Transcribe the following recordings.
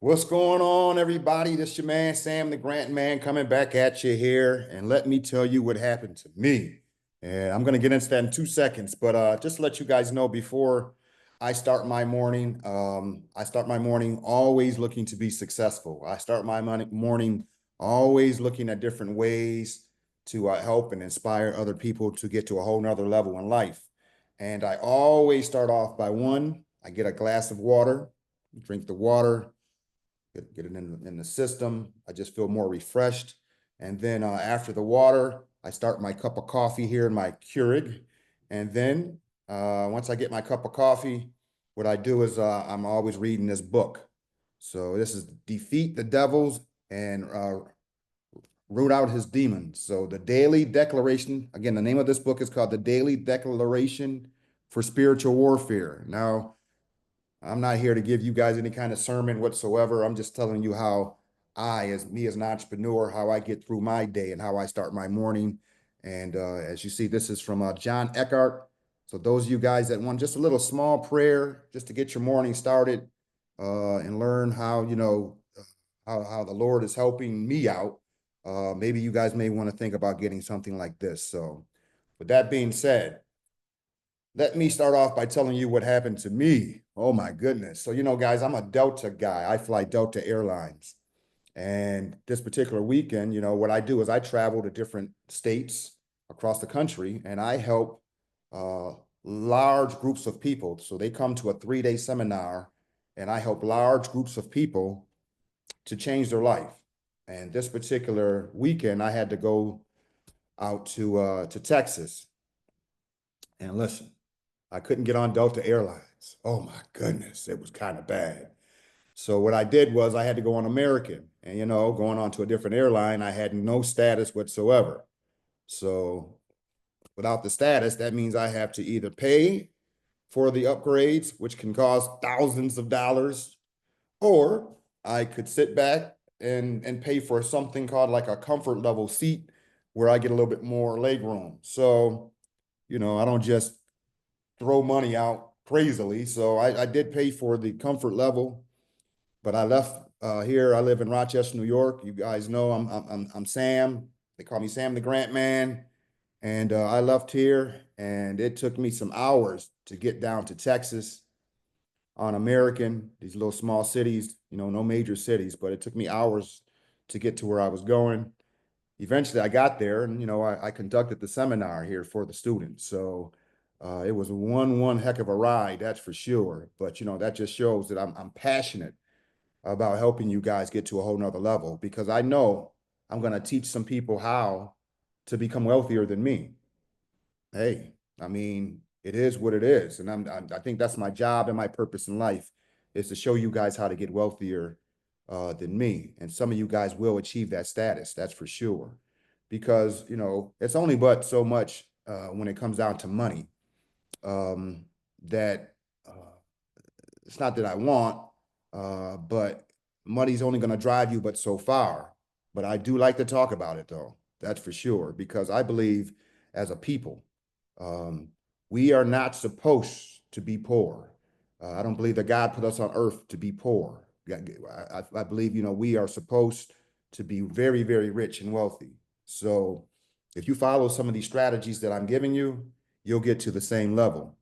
What's going on, everybody? This your man, Sam the Grant Man, coming back at you here. And let me tell you what happened to me. And I'm going to get into that in 2 seconds. But just to let you guys know, before I start my morning, always looking to be successful. I start my morning always looking at different ways to help and inspire other people to get to a whole nother level in life. And I always start off by I get a glass of water, drink the water, get it in the system. I just feel more refreshed. And then after the water, I start my cup of coffee here in my Keurig. And then once I get my cup of coffee, what I do is I'm always reading this book. So this is Defeat the Devils and Root Out His Demons. So the Daily Declaration, again, the name of this book is called The Daily Declaration for Spiritual Warfare. Now, I'm not here to give you guys any kind of sermon whatsoever. I'm just telling you how as an entrepreneur, how I get through my day and how I start my morning. And as you see, this is from John Eckhart. So those of you guys that want just a little small prayer, just to get your morning started and learn how, how the Lord is helping me out. Maybe you guys may want to think about getting something like this. So with that being said, let me start off by telling you what happened to me. Oh my goodness. So, guys, I'm a Delta guy. I fly Delta Airlines. And this particular weekend, what I do is I travel to different states across the country and I help large groups of people. So they come to a 3-day seminar and I help large groups of people to change their life. And this particular weekend, I had to go out to Texas. And listen, I couldn't get on Delta Airlines. Oh my goodness, it was kind of bad. So what I did was I had to go on American. And, going on to a different airline, I had no status whatsoever. So without the status, that means I have to either pay for the upgrades, which can cost thousands of dollars, or I could sit back and pay for something called like a comfort level seat where I get a little bit more leg room. So, I don't just throw money out crazily. So I did pay for the comfort level, but I left here. I live in Rochester, New York. You guys know I'm Sam. They call me Sam the Grant Man. And I left here and it took me some hours to get down to Texas on American, these little small cities, no major cities, but it took me hours to get to where I was going. Eventually I got there and, I conducted the seminar here for the students. So it was one heck of a ride, that's for sure. But, that just shows that I'm passionate about helping you guys get to a whole nother level because I know I'm going to teach some people how to become wealthier than me. Hey, I mean, it is what it is. And I think that's my job and my purpose in life is to show you guys how to get wealthier than me. And some of you guys will achieve that status, that's for sure. Because, it's only but so much when it comes down to money that it's not that I want, but money's only going to drive you but so far. But I do like to talk about it, though. That's for sure, because I believe as a people, we are not supposed to be poor. I don't believe that God put us on earth to be poor. I believe, we are supposed to be very, very rich and wealthy. So if you follow some of these strategies that I'm giving you, you'll get to the same level.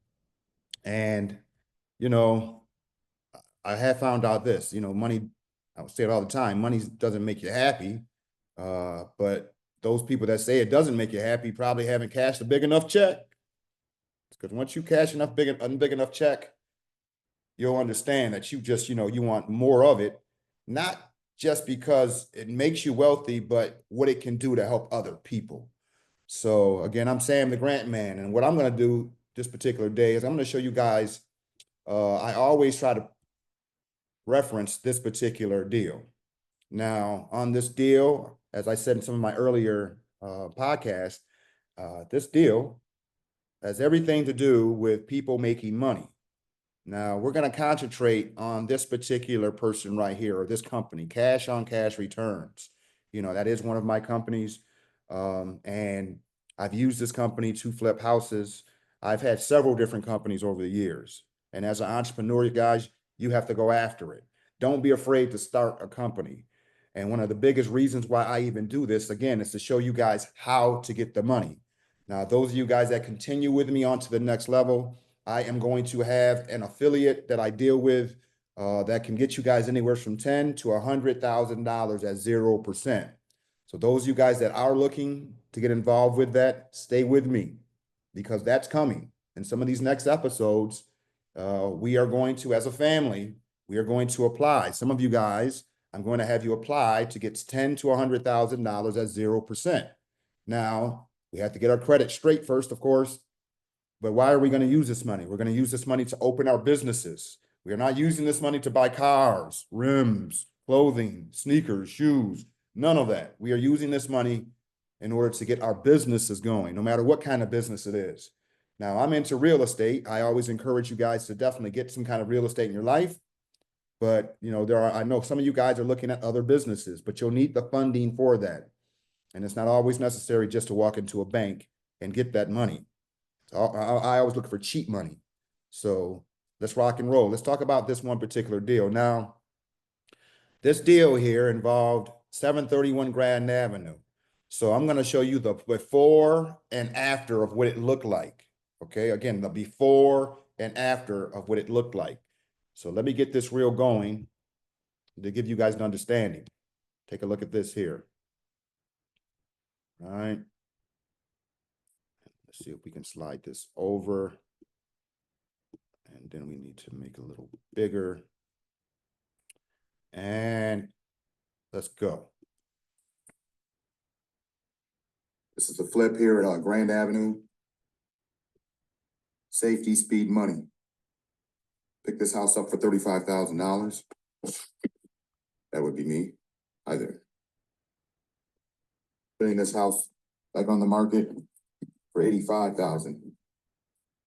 And, I have found out this, money, I would say it all the time, money doesn't make you happy. But those people that say it doesn't make you happy probably haven't cashed a big enough check. Because once you cash enough big enough check, you'll understand that you just, you want more of it, not just because it makes you wealthy, but what it can do to help other people. So again, I'm Sam the Grant Man, and what I'm going to do this particular day is I'm going to show you guys, I always try to reference this particular deal. Now, on this deal, as I said in some of my earlier podcasts, this deal has everything to do with people making money. Now, we're going to concentrate on this particular person right here, or this company, Cash on Cash Returns. That is one of my companies. And I've used this company to flip houses. I've had several different companies over the years. And as an entrepreneur, guys, you have to go after it. don't be afraid to start a company. And one of the biggest reasons why I even do this, again, is to show you guys how to get the money. Now, those of you guys that continue with me on to the next level, I am going to have an affiliate that I deal with that can get you guys anywhere from $10,000 to $100,000 at 0%. So those of you guys that are looking to get involved with that, stay with me because that's coming. In some of these next episodes, we are going to, as a family, we are going to apply. Some of you guys, I'm going to have you apply to get $10,000 to $100,000 at 0%. Now, we have to get our credit straight first, of course. But why are we going to use this money? We're going to use this money to open our businesses. We are not using this money to buy cars, rims, clothing, sneakers, shoes, none of that. We are using this money in order to get our businesses going, no matter what kind of business it is. Now, I'm into real estate. I always encourage you guys to definitely get some kind of real estate in your life. But, you know, I know some of you guys are looking at other businesses, but you'll need the funding for that. And it's not always necessary just to walk into a bank and get that money. I always look for cheap money. So let's rock and roll. Let's talk about this one particular deal. Now, this deal here involved 731 Grand Avenue. So I'm going to show you the before and after of what it looked like. Okay, again, the before and after of what it looked like. So let me get this reel going to give you guys an understanding. Take a look at this here. All right. Let's see if we can slide this over. And then we need to make it a little bigger. And let's go. This is a flip here at Grand Avenue. Safety, speed, money. Pick this house up for $35,000. That would be me. Hi there. Putting this house back on the market for $85,000.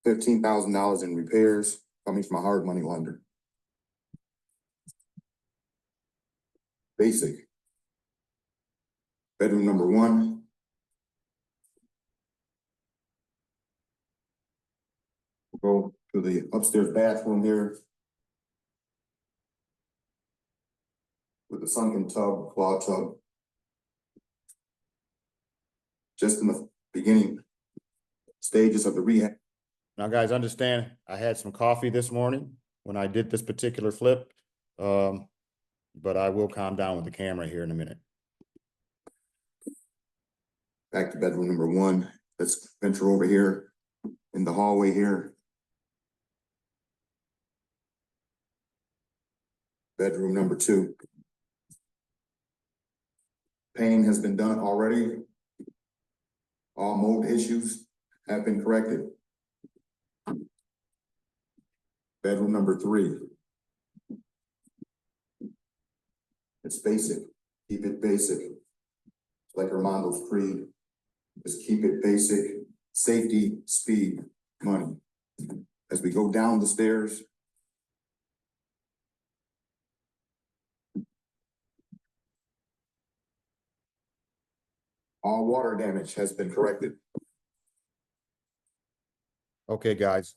$15,000 in repairs coming from a hard money lender. Basic. Bedroom number 1. We'll go to the upstairs bathroom here with the sunken tub, claw tub. Just in the beginning stages of the rehab. Now, guys, understand I had some coffee this morning when I did this particular flip, but I will calm down with the camera here in a minute. Back to bedroom number 1. Let's venture over here in the hallway here. Bedroom number 2. Painting has been done already. All mold issues have been corrected. Bedroom number 3. It's basic. Keep it basic. It's like Armando's creed. Just keep it basic. Safety, speed, money. As we go down the stairs, all water damage has been corrected. Okay, guys.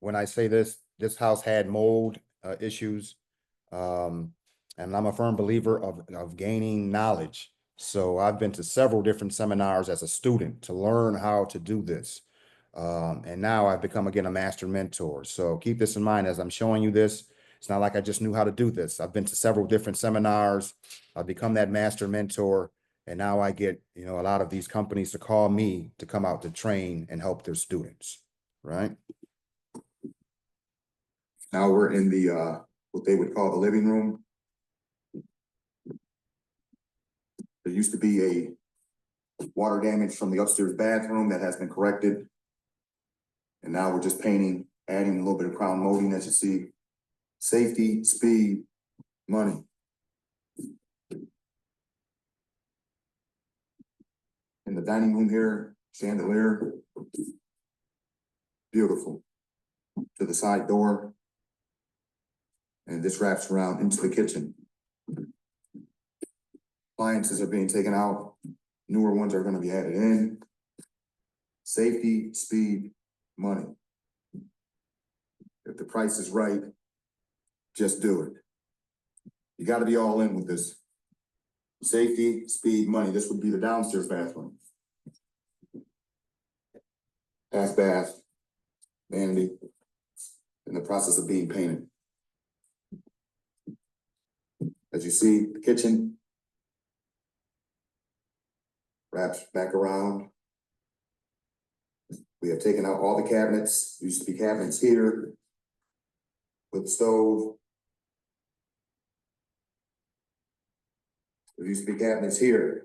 When I say this house had mold issues, and I'm a firm believer of gaining knowledge. So I've been to several different seminars as a student to learn how to do this. And now I've become, again, a master mentor. So keep this in mind as I'm showing you this. It's not like I just knew how to do this. I've been to several different seminars. I've become that master mentor. And now I get, you know, a lot of these companies to call me to come out to train and help their students, right? Now we're in the, what they would call the living room. There used to be a water damage from the upstairs bathroom that has been corrected. And now we're just painting, adding a little bit of crown molding, as you see. Safety, speed, money. In the dining room here, chandelier. Beautiful. To the side door. And this wraps around into the kitchen. Appliances are being taken out. Newer ones are going to be added in. Safety, speed, money. If the price is right, just do it. You got to be all in with this. Safety, speed, money. This would be the downstairs bathroom. Half bath, vanity, in the process of being painted. As you see, the kitchen wraps back around. We have taken out all the cabinets. There used to be cabinets here with the stove. There used to be cabinets here.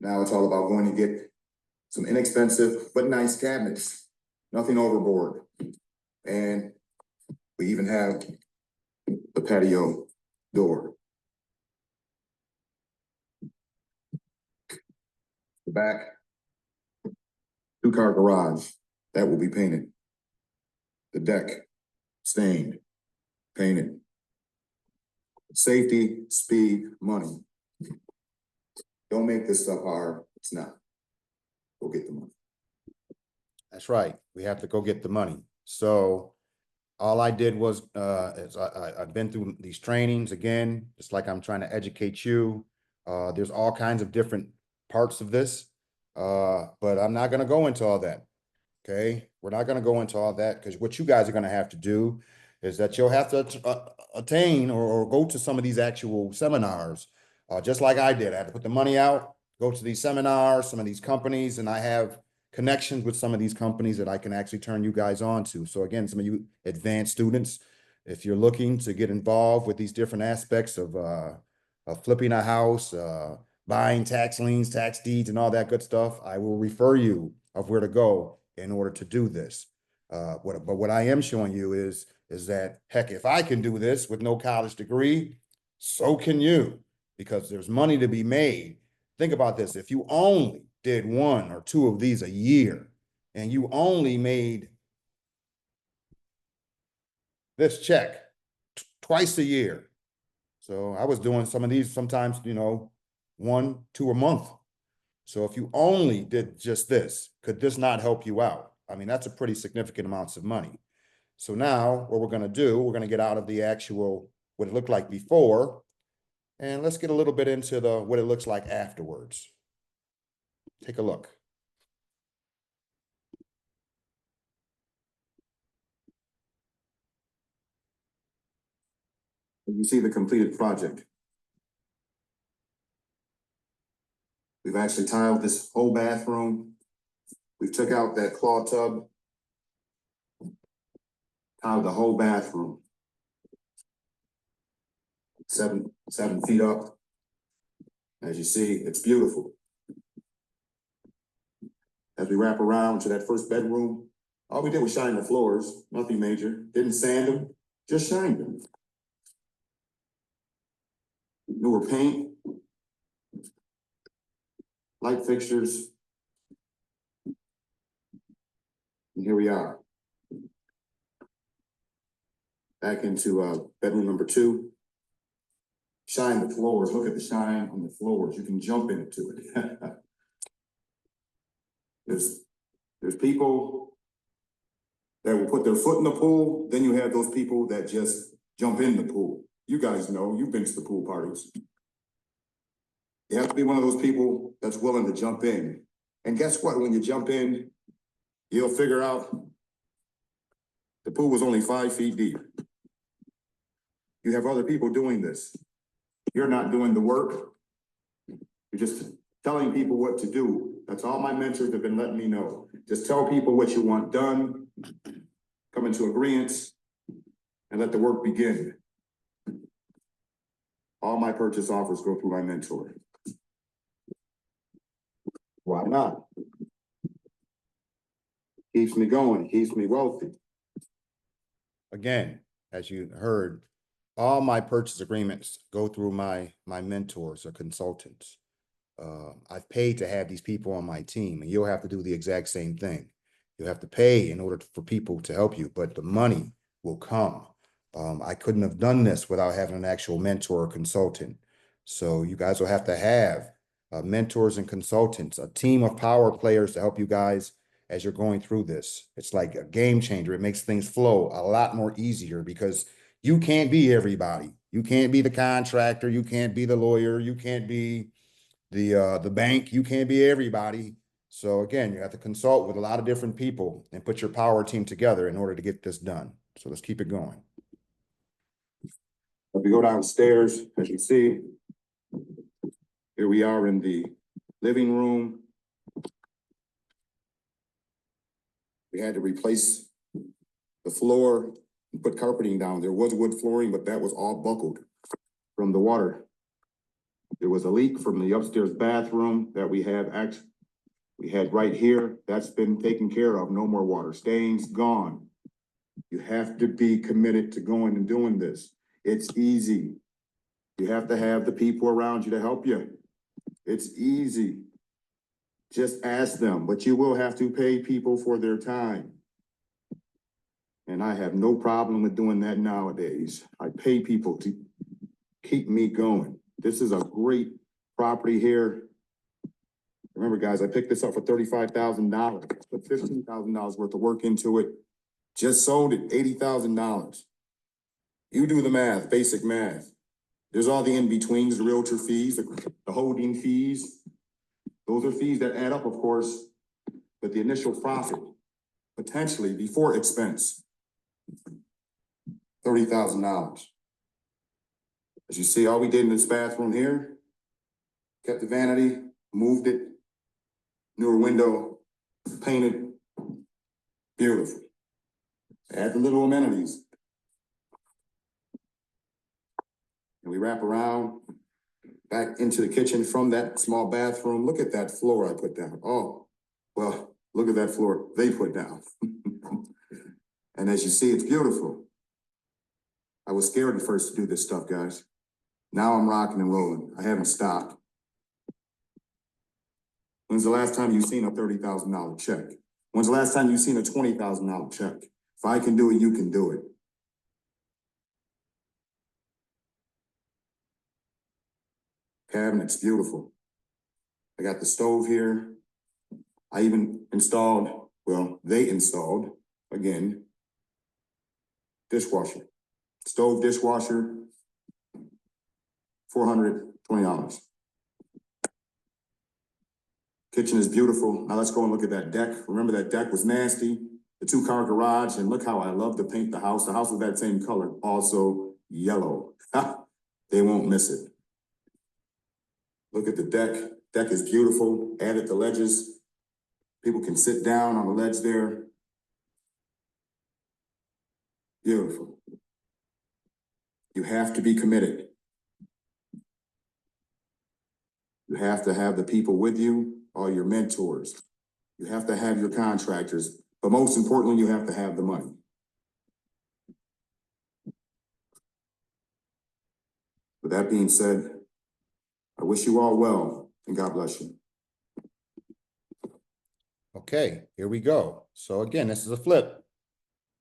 Now it's all about going to get some inexpensive but nice cabinets. Nothing overboard. And we even have the patio door. The back, 2-car garage, that will be painted. The deck, stained, painted. Safety, speed, money. Don't make this stuff hard. It's not. Go get the money. That's right. We have to go get the money. So all I did was, I've been through these trainings again, just like I'm trying to educate you. There's all kinds of different parts of this, but I'm not going to go into all that. Okay. We're not going to go into all that because what you guys are going to have to do is that you'll have to attain or go to some of these actual seminars, just like I did. I had to put the money out, go to these seminars, some of these companies, and I have connections with some of these companies that I can actually turn you guys on to. So again, some of you advanced students, if you're looking to get involved with these different aspects of flipping a house, buying tax liens, tax deeds, and all that good stuff, I will refer you of where to go in order to do this. But what I am showing you is that, heck, if I can do this with no college degree, so can you, because there's money to be made. Think about this. If you only did 1 or 2 of these a year and you only made this check twice a year. So I was doing some of these sometimes, 1, 2 a month. So if you only did just this, could this not help you out? I mean, that's a pretty significant amounts of money. So now what we're going to do, we're going to get out of the actual, what it looked like before, and let's get a little bit into what it looks like afterwards. Take a look. You see the completed project. We've actually tiled this whole bathroom. We took out that claw tub, tiled the whole bathroom. 7 feet up. As you see, it's beautiful. As we wrap around to that first bedroom, all we did was shine the floors, nothing major. Didn't sand them, just shined them. Newer paint, light fixtures. And here we are. Back into bedroom number 2. Shine the floors. Look at the shine on the floors. You can jump into it. There's people that will put their foot in the pool. Then you have those people that just jump in the pool. You guys know, you've been to the pool parties. You have to be one of those people that's willing to jump in. And guess what? When you jump in, you'll figure out the pool was only 5 feet deep. You have other people doing this. You're not doing the work. You're just telling people what to do. That's all my mentors have been letting me know. Just tell people what you want done, come into agreement, and let the work begin. All my purchase offers go through my mentor. Why not? Keeps me going, keeps me wealthy. Again, as you heard, all my purchase agreements go through my mentors or consultants. I've paid to have these people on my team, and you'll have to do the exact same thing. You have to pay in order for people to help you, but the money will come. I couldn't have done this without having an actual mentor or consultant. So you guys will have to have mentors and consultants, a team of power players to help you guys as you're going through this. It's like a game changer. It makes things flow a lot more easier because you can't be everybody. You can't be the contractor. You can't be the lawyer. You can't be the bank. You can't be everybody. So again, you have to consult with a lot of different people and put your power team together in order to get this done. So let's keep it going. If we go downstairs, as you see, here we are in the living room. We had to replace the floor and put carpeting down. There was wood flooring, but that was all buckled from the water. There was a leak from the upstairs bathroom that we had right here. That's been taken care of. No more water stains, gone. You have to be committed to going and doing this. It's easy. You have to have the people around you to help you. It's easy. Just ask them, but you will have to pay people for their time. And I have no problem with doing that nowadays. I pay people to keep me going. This is a great property here. Remember, guys, I picked this up for $35,000, put $15,000 worth of work into it. Just sold it, $80,000. You do the math, basic math. There's all the in-betweens, the realtor fees, the holding fees. Those are fees that add up, of course, but the initial profit, potentially before expense, $30,000. As you see, all we did in this bathroom here, kept the vanity, moved it, newer window, painted, beautiful. Add the little amenities. And we wrap around back into the kitchen from that small bathroom. Look at that floor I put down. Oh, well, look at that floor they put down. And as you see, it's beautiful. I was scared at first to do this stuff, guys. Now I'm rocking and rolling. I haven't stopped. When's the last time you've seen a $30,000 check? When's the last time you've seen a $20,000 check? If I can do it, you can do it. Cabinet's beautiful. I got the stove here. I even installed, well, they installed, again, dishwasher. Stove, dishwasher, $420. Kitchen is beautiful. Now let's go and look at that deck. Remember that deck was nasty? The 2-car garage, and look how I love to paint the house. The house was that same color, also yellow. They won't miss it. Look at the deck. Deck is beautiful. Added the ledges. People can sit down on the ledge there. Beautiful. You have to be committed. You have to have the people with you, all your mentors. You have to have your contractors, but most importantly, you have to have the money. With that being said, I wish you all well, and God bless you. Okay, here we go. So again, this is a flip.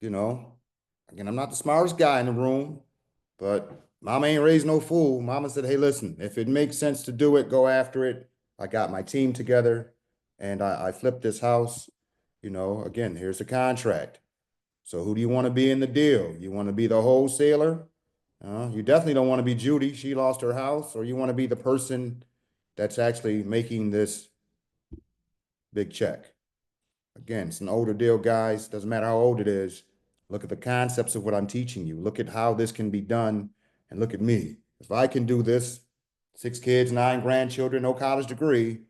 You know, again, I'm not the smartest guy in the room, but mama ain't raised no fool. Mama said, hey, listen, if it makes sense to do it, go after it. I got my team together and I flipped this house. You know, again, here's the contract. So who do you want to be in the deal? You want to be the wholesaler? You definitely don't want to be Judy. She lost her house. Or you want to be the person that's actually making this big check. Again, it's an older deal, guys. Doesn't matter how old it is. Look at the concepts of what I'm teaching you. Look at how this can be done. And look at me. If I can do this, 6 kids, 9 grandchildren, no college degree,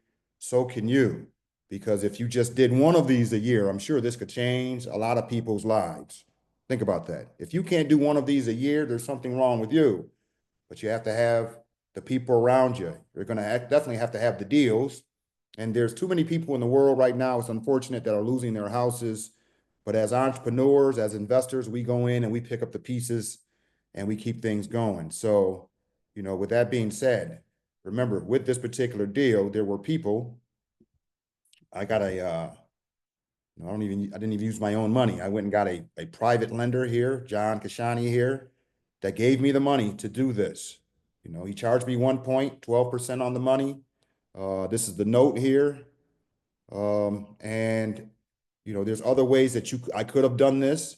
so can you. Because if you just did one of these a year, I'm sure this could change a lot of people's lives. Think about that. If you can't do one of these a year, there's something wrong with you. But you have to have the people around you. You're going to definitely have to have the deals. And there's too many people in the world right now, it's unfortunate, that are losing their houses. But as entrepreneurs, as investors, we go in and we pick up the pieces and we keep things going. So, you know, with that being said, remember, with this particular deal, there were people, I got I didn't even use my own money. I went and got a private lender here, John Kashani here, that gave me the money to do this. You know, he charged me 12% on the money. This is the note here. And There's other ways that I could have done this.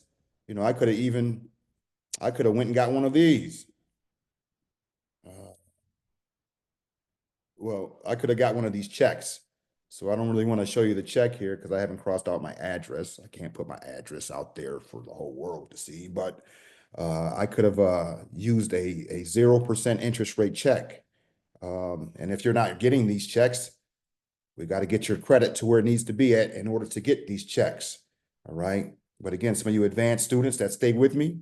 I could have went and got one of these. Uh, well, I could have got one of these checks. So I don't really want to show you the check here because I haven't crossed out my address. I can't put my address out there for the whole world to see, but I could have used a 0% interest rate check. And if you're not getting these checks, we got to get your credit to where it needs to be at in order to get these checks. All right. But again, some of you advanced students that stay with me,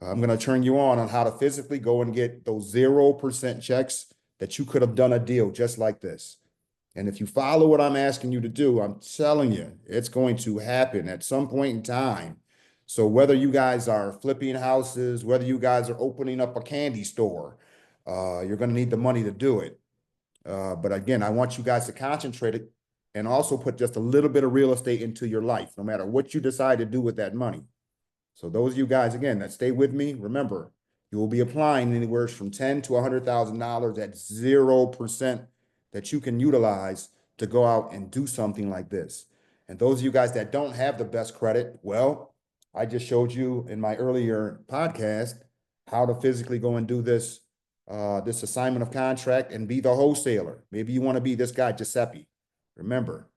I'm going to turn you on how to physically go and get those 0% checks that you could have done a deal just like this. And if you follow what I'm asking you to do, I'm telling you, it's going to happen at some point in time. So whether you guys are flipping houses, whether you guys are opening up a candy store, you're going to need the money to do it. But again, I want you guys to concentrate it and also put just a little bit of real estate into your life, no matter what you decide to do with that money. So those of you guys, again, that stay with me, remember, you will be applying anywhere from $10,000 to $100,000 at 0% that you can utilize to go out and do something like this. And those of you guys that don't have the best credit, well, I just showed you in my earlier podcast how to physically go and do this, this assignment of contract and be the wholesaler. Maybe you want to be this guy, Giuseppe. Remember,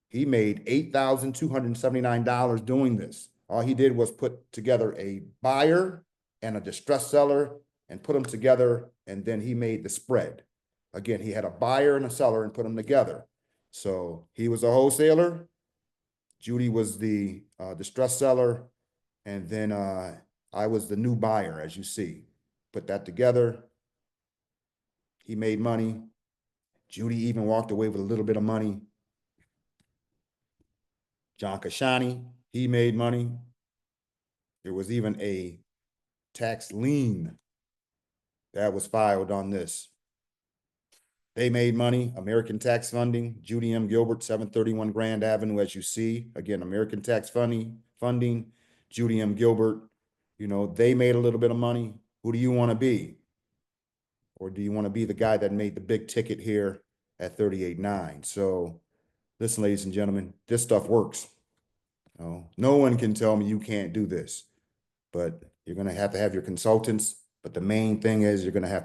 he made $8,279 doing this. All he did was put together a buyer and a distressed seller and put them together, and then he made the spread. Again, he had a buyer and a seller and put them together. So he was a wholesaler. Judy was the distressed seller, and then I was the new buyer, as you see. Put that together. He made money. Judy even walked away with a little bit of money. John Kashani, he made money. There was even a tax lien that was filed on this. They made money. American Tax Funding, Judy M. Gilbert, 731 Grand Avenue, as you see. Again, American Tax Funding, Judy M. Gilbert. They made a little bit of money. Who do you want to be? Or do you want to be the guy that made the big ticket here at 38.9? So listen, ladies and gentlemen, this stuff works. No one can tell me you can't do this, but you're going to have your consultants. But the main thing is you're going to have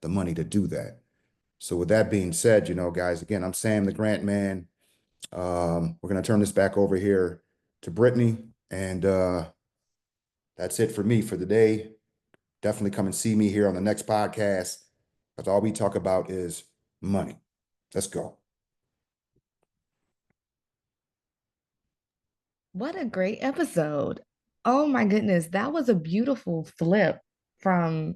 the money to do that. So with that being said, guys, again, I'm Sam, the Grant Man. We're going to turn this back over here to Brittany. And that's it for me for the day. Definitely come and see me here on the next podcast, because all we talk about is money. Let's go. What a great episode. Oh my goodness, that was a beautiful flip from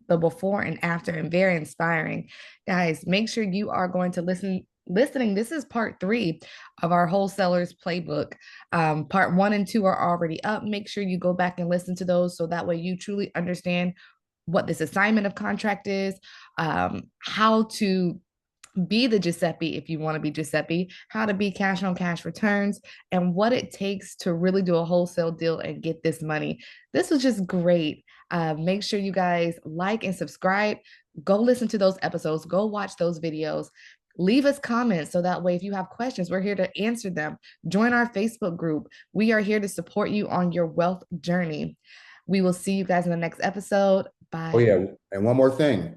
the before and after and very inspiring. Guys, make sure you are going to listening. This is part 3 of our wholesalers playbook. Part 1 and 2 are already up. Make sure you go back and listen to those so that way you truly understand what this assignment of contract is, how to be the Giuseppe if you want to be Giuseppe, how to be cash on cash returns, and what it takes to really do a wholesale deal and get this money. This was just great. Make sure you guys like and subscribe. Go listen to those episodes, go watch those videos. Leave us comments so that way, if you have questions, we're here to answer them. Join our Facebook group. We are here to support you on your wealth journey. We will see you guys in the next episode. Oh, Bye. yeah. And one more thing.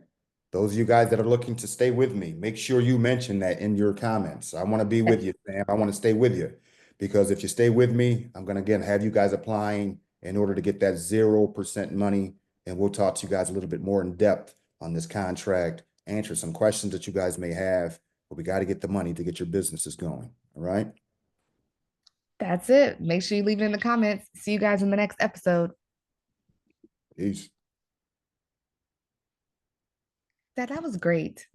Those of you guys that are looking to stay with me, make sure you mention that in your comments. I want to be with you, Sam. I want to stay with you, because if you stay with me, I'm going to, again, have you guys applying in order to get that 0% money. And we'll talk to you guys a little bit more in depth on this contract, answer some questions that you guys may have, but we got to get the money to get your businesses going. All right. That's it. Make sure you leave it in the comments. See you guys in the next episode. Peace. That was great.